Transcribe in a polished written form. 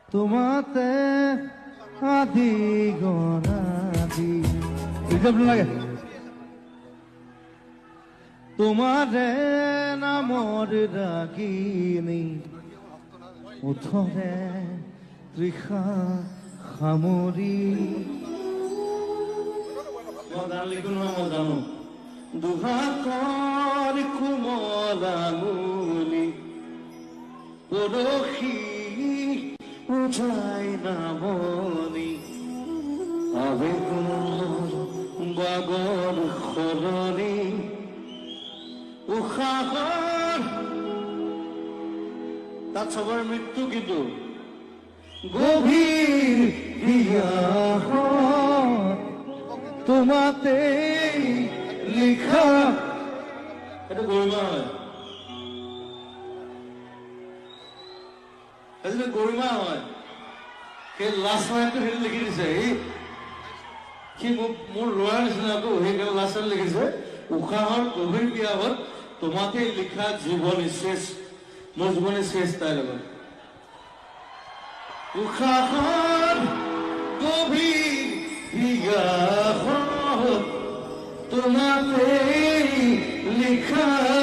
তোমাতে আদি গণাদি লাগে তোমাৰে নামৰ ৰাগিনী ওঠৰে তৃষা সামৰি জানো দুহাতৰ কোমল আঙুলি পৰশি উঠাই নামনি আবেগৰ বাগৰ সলনি উশাহৰ তাত চবৰে মৃত্যু কিন্তু গভীৰ বিয়াহত তোমাতে লিখা এটা গৰিমা হয় সেইটো গৰিমা হয় সেই লাষ্ট লাইনটো সেইটো লিখি দিছে সি মোৰ ল'ৰাৰ নিচিনাটো সেইকাৰণে লাষ্ট লাইন লিখিছে উশাহৰ গভীৰ বিয়াহত তোমাতে লিখা জীৱন শেষ মোৰ জীৱনে শেষ তাইৰ লগত উশাহৰ গভীৰ বিয়াহত তোমাতে লিখা